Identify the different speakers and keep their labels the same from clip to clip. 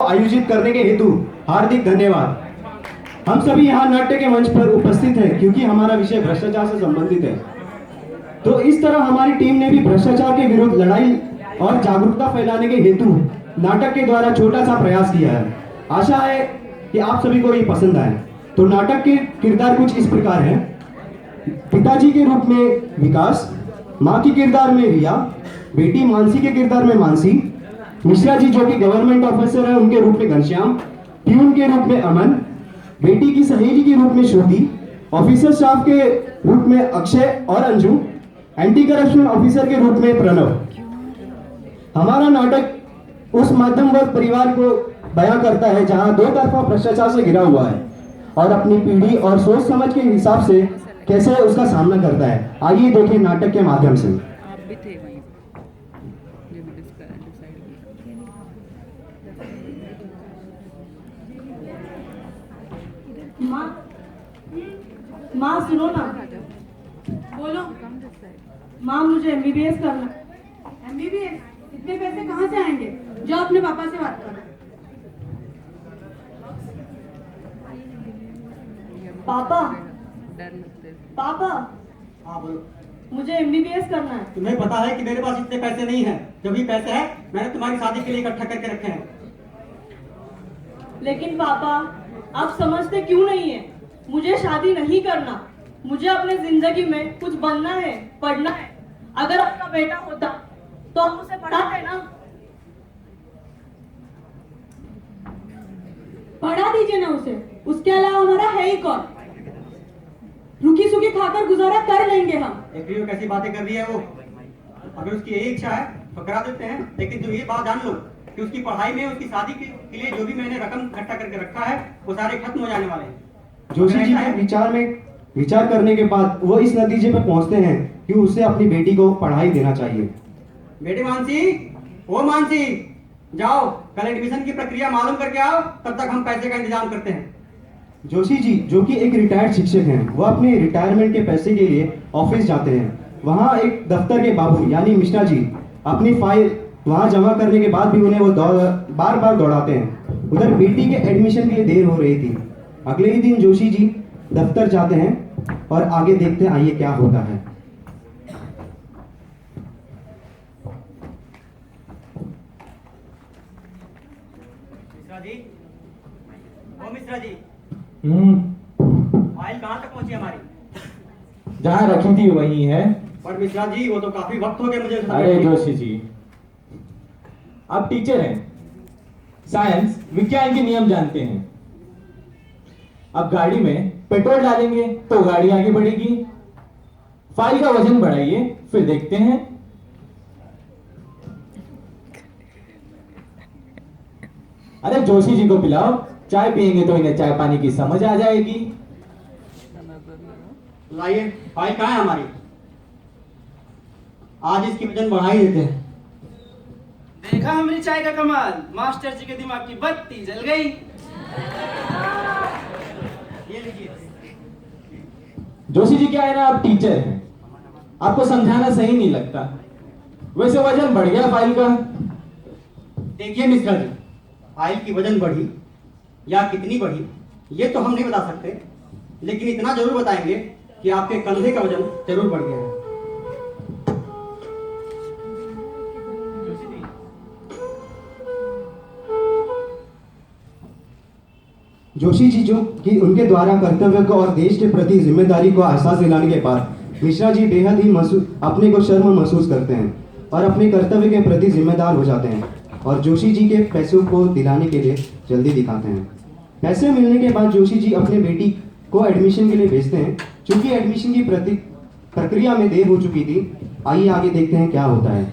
Speaker 1: आयोजित करने के हेतु हार्दिक धन्यवाद। हम सभी यहाँ नाट्य के मंच पर उपस्थित हैं क्योंकि हमारा विषय भ्रष्टाचार से संबंधित है। तो इस तरह हमारी टीम ने भी भ्रष्टाचार के विरुद्ध लड़ाई और जागरूकता फैलाने के हेतु नाटक के द्वारा छोटा सा प्रयास किया है। आशा है कि आप सभी को ये पसंद आए। तो नाटक के किरदार कुछ इस प्रकार हैं। पिताजी के रूप में विकास, माँ के किरदार में रिया, बेटी मानसी के किरदार में मानसी, मिश्रा जी जो कि गवर्नमेंट ऑफिसर है उनके रूप में घनश्याम, प्यून के रूप में अमन, बेटी की सहेली के रूप में श्रुति, ऑफिसर स्टाफ के रूप में अक्षय और अंजू, एंटी करप्शन ऑफिसर के रूप में प्रणव। हमारा नाटक उस मध्यम वर्ग परिवार को बयां करता है जहां दो तरफा भ्रष्टाचार से घिरा हुआ है और अपनी पीढ़ी और सोच समझ के हिसाब से कैसे उसका सामना करता है। आइए देखें नाटक के माध्यम से।
Speaker 2: आप भी थे वहीं जो भी डिसाइड
Speaker 3: माँ माँ सुनो ना, बोलो। माँ मुझे एमबीबीएस करना। एमबीबीएस? इतने पैसे कहाँ से आएंगे? जाओ अपने पापा से बात करो। पापा,
Speaker 2: डर लगता है।
Speaker 3: पापा
Speaker 4: हाँ बोलो।
Speaker 3: मुझे एमबीबीएस करना है।
Speaker 4: तुम्हें पता है कि मेरे पास इतने पैसे नहीं हैं। जब भी पैसे हैं मैंने तुम्हारी शादी के लिए इकट्ठा करके रखे हैं।
Speaker 3: लेकिन पापा आप समझते क्यों नहीं है? मुझे शादी नहीं करना, मुझे अपने जिंदगी में कुछ बनना है, पढ़ना है। अगर आपका बेटा होता तो हम उसे पढ़ाते ना। पढ़ा दीजिए ना उसे, उसके अलावा हमारा है ही कौन? रुकी सुखी खाकर गुजारा कर लेंगे हम।
Speaker 4: देख रही हो कैसी बातें कर रही है वो। अगर उसकी यही इच्छा है तो करा देते हैं, लेकिन तुम ये बात जान लो कि उसकी पढ़ाई में, उसकी शादी के लिए जो भी मैंने रकम इकट्ठा करके रखा है वो सारे खत्म हो जाने वाले हैं।
Speaker 1: जोशी जी के विचार करने के बाद वो इस नतीजे पर पहुंचते हैं कि उसे अपनी बेटी को पढ़ाई देना चाहिए।
Speaker 4: बेटी मानसी, ओ मानसी, जाओ कल एडमिशन की प्रक्रिया मालूम करके आओ, तब तक हम पैसे का इंतजाम करते हैं।
Speaker 1: जोशी जी जो कि एक रिटायर्ड शिक्षक हैं, वो अपने रिटायरमेंट के पैसे के लिए ऑफिस जाते हैं। वहाँ एक दफ्तर के बाबू यानी मिश्रा जी अपनी फाइल वहाँ जमा करने के बाद भी उन्हें वो बार बार दौड़ाते हैं। उधर बेटी के एडमिशन के लिए देर हो रही थी। अगले ही दिन जोशी जी दफ्तर जाते हैं और आगे देखते हैं आइए क्या होता है।
Speaker 4: मिश्रा जी, ओ मिश्रा जी, फाइल कहाँ तक पहुंची हमारी?
Speaker 5: जहाँ रखी थी वही है।
Speaker 4: पर मिश्रा जी वो तो काफी वक्त हो गया मुझे।
Speaker 5: अरे जोशी जी, आप टीचर हैं, साइंस विज्ञान के नियम जानते हैं। अब गाड़ी में पेट्रोल डालेंगे तो गाड़ी आगे बढ़ेगी। फाइल का वजन बढ़ाइए, फिर देखते हैं। अरे जोशी जी को पिलाओ, चाय पियेंगे तो इन्हें चाय पानी की समझ आ जाएगी।
Speaker 4: लाइए फाइल कहाँ है हमारी? आज इसकी वजन बढ़ा ही देते हैं।
Speaker 6: देखा हमारी चाय का कमाल, मास्टर जी के दिमाग की बत्ती जल गई।
Speaker 4: ये लीजिए।
Speaker 5: जोशी जी क्या है ना, आप टीचर हैं, आपको समझाना सही नहीं लगता। वैसे वजन बढ़ गया फाइल का।
Speaker 4: देखिए मिश्रा जी, फाइल की वजन बढ़ी या कितनी बढ़ी ये तो हम नहीं बता सकते, लेकिन इतना जरूर बताएंगे कि आपके कंधे का वजन जरूर बढ़ गया है।
Speaker 1: जोशी जी जो कि उनके द्वारा कर्तव्य को और देश के प्रति जिम्मेदारी को एहसास दिलाने के बाद मिश्रा जी बेहद ही अपने को शर्म महसूस करते हैं और अपने कर्तव्य के प्रति जिम्मेदार हो जाते हैं और जोशी जी के पैसों को दिलाने के लिए जल्दी दिखाते हैं। पैसे मिलने के बाद जोशी जी अपने बेटी को एडमिशन के लिए भेजते हैं। चूंकि एडमिशन की प्रक्रिया में देर हो चुकी थी, आइए आगे देखते हैं क्या होता है।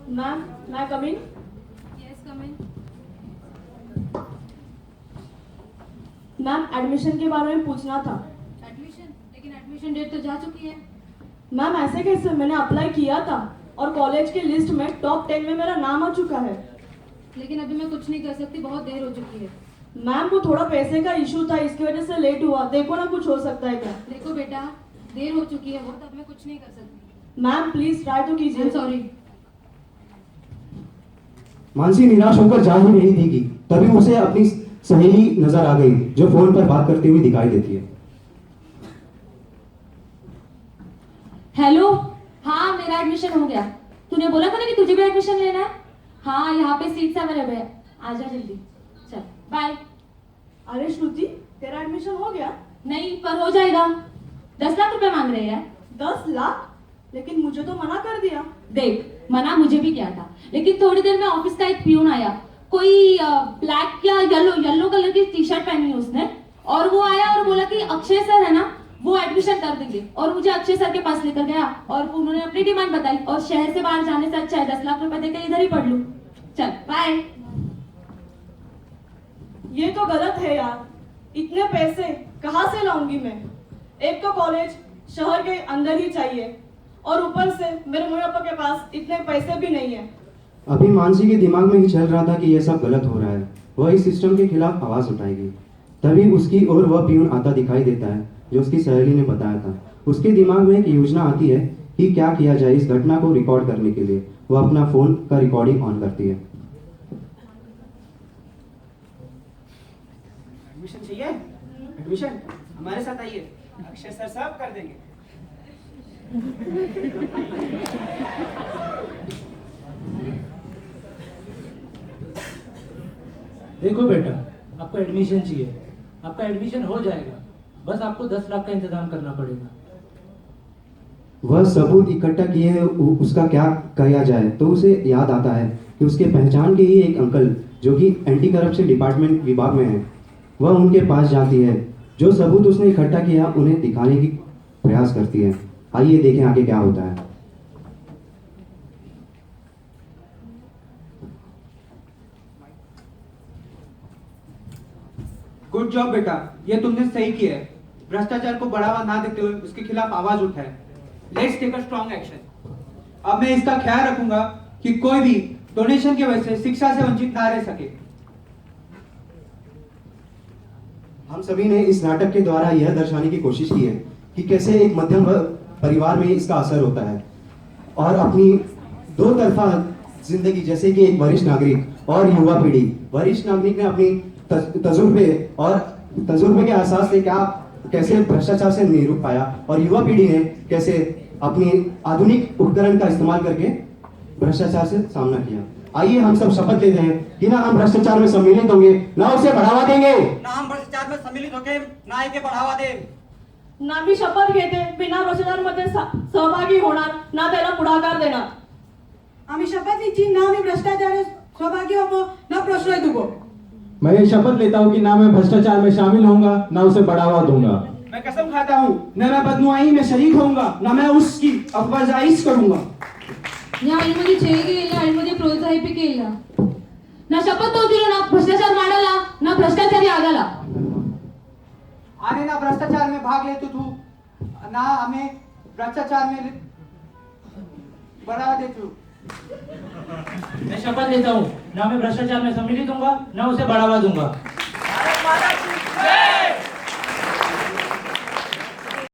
Speaker 3: मैम, मैं कम इन? मैम एडमिशन के बारे में पूछना था।
Speaker 7: एडमिशन? लेकिन एडमिशन डेट तो जा चुकी है।
Speaker 3: मैम ऐसे कैसे? मैंने अप्लाई किया था और कॉलेज की लिस्ट में टॉप 10 में मेरा नाम आ चुका है।
Speaker 7: लेकिन अभी मैं कुछ नहीं कर सकती, बहुत देर हो चुकी है।
Speaker 3: मैम वो थोड़ा पैसे का इशू था, इसकी वजह से लेट हुआ। देखो ना कुछ हो सकता है क्या?
Speaker 7: देखो बेटा, देर हो चुकी है, वो तो अब मैं कुछ नहीं कर सकती।
Speaker 3: मैम प्लीज ट्राई तो कीजिए।
Speaker 7: सॉरी।
Speaker 1: मानसी निराश होकर जा ही रही थी कि तभी उसे अपनी सहेली नजर आ गई जो फोन पर बात करती हुई दिखाई देती है।
Speaker 7: हेलो। हाँ, मेरा एडमिशन हो गया। तूने बोला था ना कि तुझे भी एडमिशन लेना है। हाँ, यहाँ पे सीट्स अवेलेबल है, आजा जल्दी। चल बाय।
Speaker 3: अरे श्रुति, तेरा एडमिशन हो गया?
Speaker 7: नहीं, पर हो जाएगा। 10 लाख रुपए मांग रहे हैं।
Speaker 3: 10 लाख? लेकिन मुझे तो मना कर दिया।
Speaker 7: देख, मना मुझे भी किया था, लेकिन थोड़ी देर में ऑफिस का एक पियून आया, कोई ब्लैक या येलो कलर की टी शर्ट पहनी है उसने, और वो आया और बोला कि अक्षय सर है ना, वो एडमिशन कर देंगे। और मुझे अक्षय सर के पास लेकर गया और उन्होंने अपनी डिमांड बताई, और शहर से बाहर जाने से अच्छा है 10 लाख रुपए देकर इधर ही पढ़ लूं। चल बाय।
Speaker 3: ये तो गलत है यार, इतने पैसे कहाँ से लाऊंगी मैं? एक तो कॉलेज शहर के अंदर ही चाहिए, और ऊपर से मेरे मम्मी पापा के पास इतने पैसे भी नहीं है।
Speaker 1: अभी मानसी के दिमाग में ही चल रहा था कि यह सब गलत हो रहा है, वह इस सिस्टम के खिलाफ आवाज उठाएगी। तभी उसकी ओर वह पियून आता दिखाई देता है जो उसकी सहेली ने बताया था। उसके दिमाग में एक योजना आती है कि क्या किया जाए इस घटना को रिकॉर्ड करने के लिए। वह अपना फोन का रिकॉर्डिंग ऑन करती है।
Speaker 6: एडमिशन चाहिए? एडमिशन हमारे साथ आइए, अक्षय सर सब कर देंगे।
Speaker 8: देखो बेटा, आपको एडमिशन चाहिए, आपका एडमिशन हो जाएगा, बस आपको 10 लाख का इंतजाम करना पड़ेगा।
Speaker 1: वह सबूत इकट्ठा किए उसका क्या किया जाए तो उसे याद आता है कि उसके पहचान के ही एक अंकल जो कि एंटी करप्शन डिपार्टमेंट विभाग में है। वह उनके पास जाती है, जो सबूत उसने इकट्ठा किया उन्हें दिखाने की प्रयास करती है। आइए देखें आगे क्या होता है।
Speaker 9: गुड जॉब बेटा, ये तुमने सही किया है। भ्रष्टाचार को बढ़ावा ना देते हुए उसके खिलाफ आवाज उठाए। Let's take a strong action. अब मैं इसका ख्याल रखूंगा कि कोई भी डोनेशन की वजह से शिक्षा से वंचित ना रह सके।
Speaker 1: हम सभी ने इस नाटक के द्वारा यह दर्शाने की कोशिश की है कि कैसे एक मध्यम वर्ग परिवार में इसका असर होता है और अपनी दो तरफा जिंदगी, जैसे कि एक वरिष्ठ नागरिक और युवा पीढ़ी। वरिष्ठ नागरिक ने अपनी तजुर्बे के एहसास से कैसे भ्रष्टाचार से निरूप पाया, और युवा पीढ़ी ने कैसे अपनी आधुनिक उपकरण का इस्तेमाल करके भ्रष्टाचार से सामना किया। आइए हम सब शपथ लेते हैं कि ना हम भ्रष्टाचार में सम्मिलित होंगे, ना उसे बढ़ावा देंगे।
Speaker 4: ना हम भ्रष्टाचार में सम्मिलित होके ना एके बढ़ावा दे।
Speaker 3: ना मी शपथ घेते बिना भ्रष्टाचार मध्ये सहभागी होणार, ना त्याला पुढाकार देणार। आम्ही शपथ लीची ना मी भ्रष्टाचार सहभागी होबो, ना प्रश्रय दूंगो।
Speaker 5: मैं ये शपथ लेता हूँ कि ना मैं भ्रष्टाचार में शामिल होऊंगा, ना उसे बढ़ावा दूंगा।
Speaker 6: मैं कसम खाता हूँ, न मैं बदनुआई में शरीक होऊंगा, ना मैं उसकी अफवाजाइश करूंगा।
Speaker 7: या आईमध्ये छेड केलेला, आईमध्ये प्रोत्साहित केला, ना शपथ तो दिलो, ना भ्रष्टाचार मांडला, ना भ्रष्टाचारी आगाला।
Speaker 9: आने ना भ्रष्टाचार में भाग ले तू, ना हमें भ्रष्टाचार में बढ़ावा दे तू।
Speaker 8: मैं शपथ लेता हूँ, ना मैं भ्रष्टाचार में सम्मिलित होऊंगा, ना उसे बढ़ावा दूंगा।
Speaker 6: भारत माता की जय।